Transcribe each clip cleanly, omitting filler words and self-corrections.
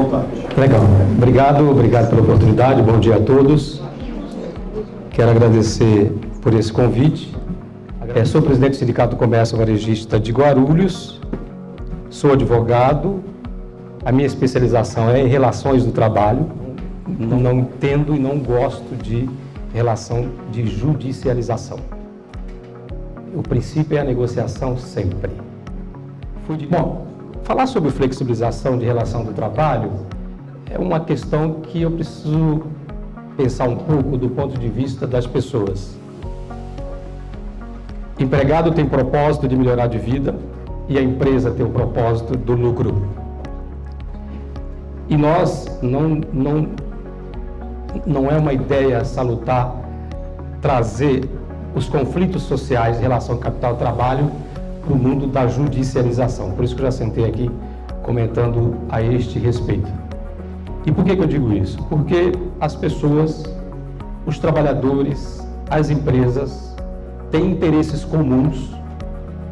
vontade. Legal. Obrigado pela oportunidade. Bom dia a todos. Quero agradecer por esse convite. Sou presidente do Sindicato do Comércio Varejista de Guarulhos, sou advogado, a minha especialização é em relações do trabalho, não entendo e não gosto de relação de judicialização. O princípio é a negociação sempre. Bom, falar sobre flexibilização de relação do trabalho é uma questão que eu preciso pensar um pouco do ponto de vista das pessoas. Empregado tem propósito de melhorar de vida e a empresa tem o propósito do lucro. E nós não é uma ideia salutar trazer os conflitos sociais em relação ao capital e trabalho para o mundo da judicialização. Por isso que eu já sentei aqui comentando a este respeito. E por que eu digo isso? Porque as pessoas, os trabalhadores, as empresas têm interesses comuns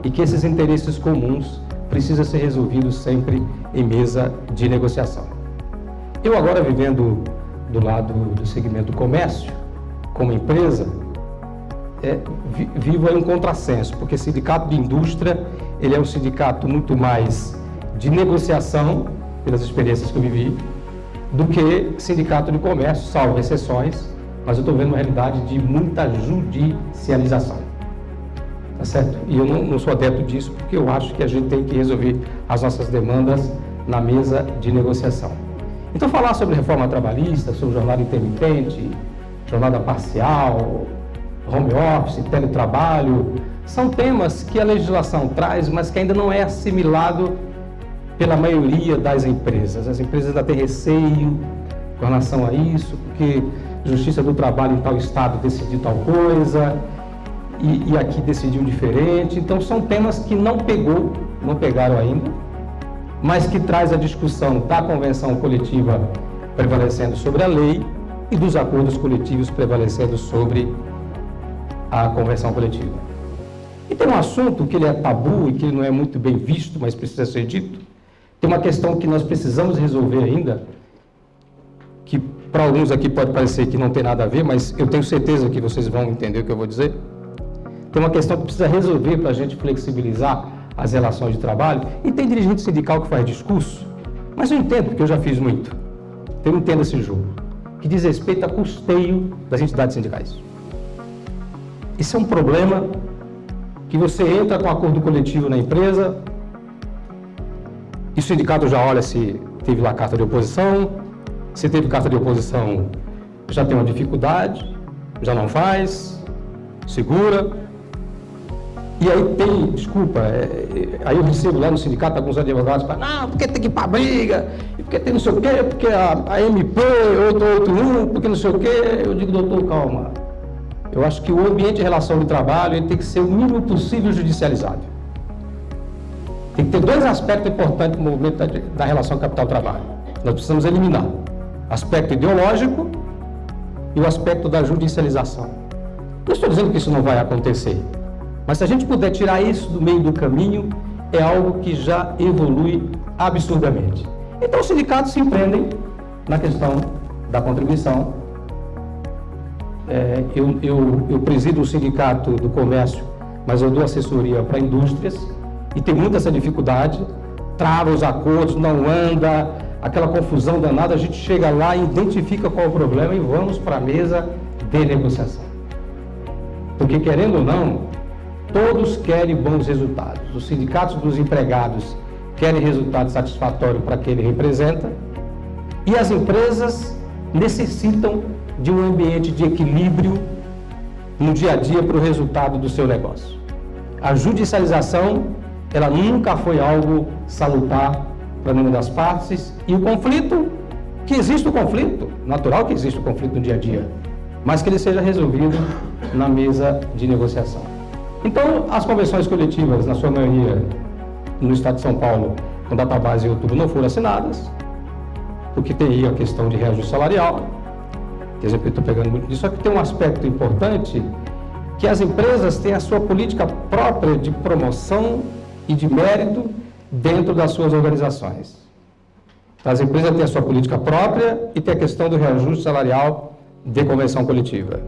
e que esses interesses comuns precisam ser resolvidos sempre em mesa de negociação. Eu agora vivendo do lado do segmento do comércio, como empresa, vivo aí um contrassenso, porque sindicato de indústria, ele é um sindicato muito mais de negociação, pelas experiências que eu vivi, do que sindicato de comércio, salvo exceções, mas eu estou vendo uma realidade de muita judicialização. Tá certo? E eu não sou adepto disso, porque eu acho que a gente tem que resolver as nossas demandas na mesa de negociação. Então, falar sobre reforma trabalhista, sobre jornada intermitente, jornada parcial, home office, teletrabalho, são temas que a legislação traz, mas que ainda não é assimilado pela maioria das empresas. As empresas ainda têm receio com relação a isso, porque a Justiça do Trabalho em tal estado decidiu tal coisa, e aqui decidiu diferente. Então, são temas que não pegaram ainda, mas que traz a discussão da convenção coletiva prevalecendo sobre a lei e dos acordos coletivos prevalecendo sobre a convenção coletiva. E tem um assunto que ele é tabu e que ele não é muito bem visto, mas precisa ser dito. Tem uma questão que nós precisamos resolver ainda, que para alguns aqui pode parecer que não tem nada a ver, mas eu tenho certeza que vocês vão entender o que eu vou dizer. Tem uma questão que precisa resolver para a gente flexibilizar as relações de trabalho. E tem dirigente sindical que faz discurso, mas eu entendo, porque eu já fiz muito. Eu entendo esse jogo, que diz respeito a custeio das entidades sindicais. Isso é um problema que você entra com acordo coletivo na empresa e o sindicato já olha se teve lá carta de oposição, se teve carta de oposição já tem uma dificuldade, já não faz, segura. E aí tem, aí eu recebo lá no sindicato alguns advogados que falam, não, porque tem que ir para briga, e porque tem não sei o quê, porque a MP 881, porque não sei o quê. Eu digo, doutor, calma. Eu acho que o ambiente de relação de trabalho ele tem que ser o mínimo possível judicializado. Tem que ter dois aspectos importantes no movimento da relação capital-trabalho. Nós precisamos eliminar o aspecto ideológico e o aspecto da judicialização. Não estou dizendo que isso não vai acontecer, mas se a gente puder tirar isso do meio do caminho, é algo que já evolui absurdamente. Então os sindicatos se empreendem na questão da contribuição. Eu presido o sindicato do comércio, mas eu dou assessoria para indústrias e tem muita essa dificuldade, trava os acordos, não anda, aquela confusão danada. A gente chega lá, identifica qual é o problema e vamos para a mesa de negociação. Porque, querendo ou não, todos querem bons resultados. Os sindicatos dos empregados querem resultado satisfatório para quem ele representa e as empresas necessitam de um ambiente de equilíbrio no dia a dia para o resultado do seu negócio. A judicialização, ela nunca foi algo salutar para nenhuma das partes, e o conflito, que existe o conflito, natural que existe o conflito no dia a dia, mas que ele seja resolvido na mesa de negociação. Então, as convenções coletivas, na sua maioria, no estado de São Paulo, com data base em outubro, não foram assinadas, porque tem aí a questão de reajuste salarial. Quer dizer, eu estou pegando muito disso, só que tem um aspecto importante, que as empresas têm a sua política própria de promoção e de mérito dentro das suas organizações. As empresas têm a sua política própria e tem a questão do reajuste salarial de convenção coletiva.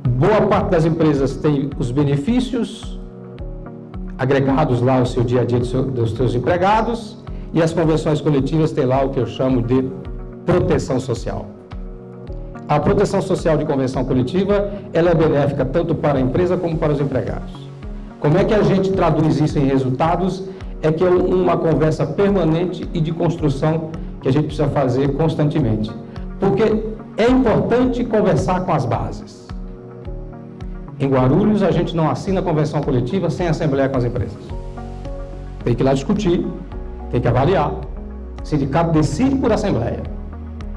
Boa parte das empresas tem os benefícios agregados lá ao seu dia a dia dos seus empregados, e as convenções coletivas têm lá o que eu chamo de proteção social. A proteção social de convenção coletiva, ela é benéfica tanto para a empresa como para os empregados. Como é que a gente traduz isso em resultados? É que é uma conversa permanente e de construção que a gente precisa fazer constantemente. Porque é importante conversar com as bases. Em Guarulhos, a gente não assina a convenção coletiva sem assembleia com as empresas. Tem que ir lá discutir, tem que avaliar. O sindicato decide por assembleia.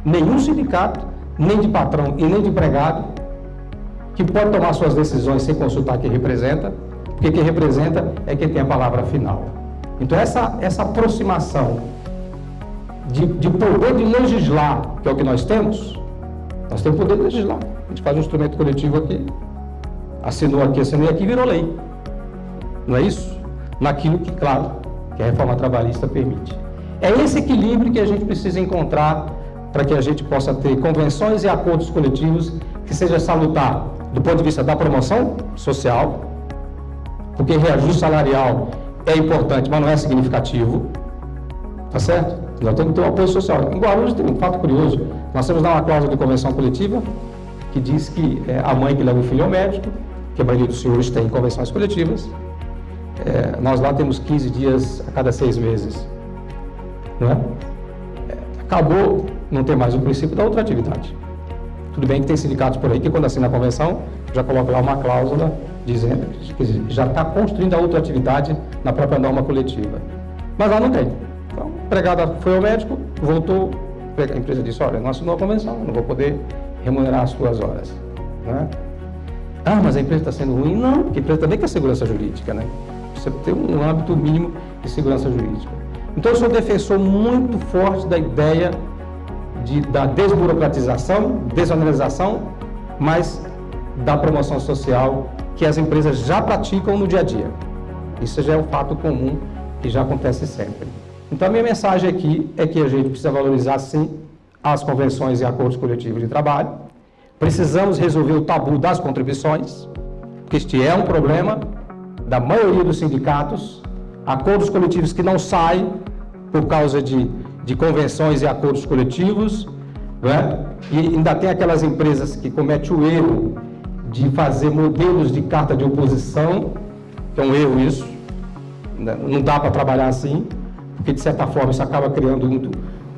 Nenhum sindicato, nem de patrão e nem de empregado, que pode tomar suas decisões sem consultar quem representa, porque quem representa é quem tem a palavra final. Então, essa aproximação de poder de legislar, que é o que nós temos poder de legislar. A gente faz um instrumento coletivo aqui, assinou aqui, assinei aqui, virou lei. Não é isso? Naquilo que, claro, que a reforma trabalhista permite. É esse equilíbrio que a gente precisa encontrar para que a gente possa ter convenções e acordos coletivos que seja salutar do ponto de vista da promoção social, porque reajuste salarial é importante, mas não é significativo, tá certo? Nós temos que ter um apoio social. Em Guarulhos tem um fato curioso, nós temos lá uma cláusula de convenção coletiva que diz que a mãe que leva o filho ao médico, que a maioria dos senhores tem convenções coletivas, nós lá temos 15 dias a cada 6 meses, não é? Acabou, não tem mais o princípio da outra atividade. Tudo bem que tem sindicatos por aí que quando assina a convenção, já coloca lá uma cláusula dizendo que já está construindo a outra atividade na própria norma coletiva. Mas lá não tem. Então, a empregada foi ao médico, voltou, a empresa disse, olha, não assinou a convenção, não vou poder remunerar as suas horas. Né? Ah, mas a empresa está sendo ruim? Não, porque a empresa também quer segurança jurídica, né? Precisa ter um âmbito mínimo de segurança jurídica. Então, eu sou defensor muito forte da ideia da desburocratização, desorganização, mas da promoção social que as empresas já praticam no dia a dia. Isso já é um fato comum que já acontece sempre. Então, a minha mensagem aqui é que a gente precisa valorizar, sim, as convenções e acordos coletivos de trabalho. Precisamos resolver o tabu das contribuições, porque este é um problema da maioria dos sindicatos, acordos coletivos que não saem por causa de convenções e acordos coletivos, né? E ainda tem aquelas empresas que cometem o erro de fazer modelos de carta de oposição, que é um erro isso, né? Não dá para trabalhar assim, porque de certa forma isso acaba criando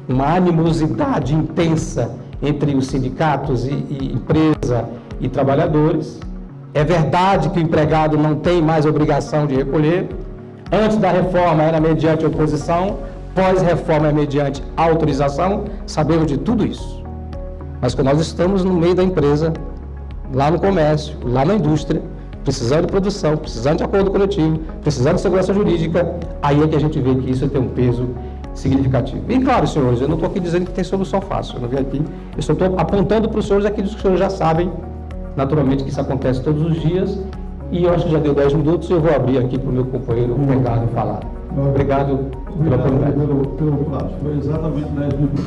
uma animosidade intensa entre os sindicatos e empresa e trabalhadores. É verdade que o empregado não tem mais obrigação de recolher. Antes da reforma era mediante oposição, pós-reforma é mediante autorização, sabemos de tudo isso. Mas quando nós estamos no meio da empresa, lá no comércio, lá na indústria, precisando de produção, precisando de acordo coletivo, precisando de segurança jurídica, aí é que a gente vê que isso tem um peso significativo. E claro, senhores, eu não estou aqui dizendo que tem solução fácil, eu não vim aqui, eu só estou apontando para os senhores aquilo que os senhores já sabem, naturalmente que isso acontece todos os dias, e eu acho que já deu 10 minutos, eu vou abrir aqui para o meu companheiro Ricardo falar. Obrigado pela oportunidade. Pelo prazo, foi exatamente 10 minutos.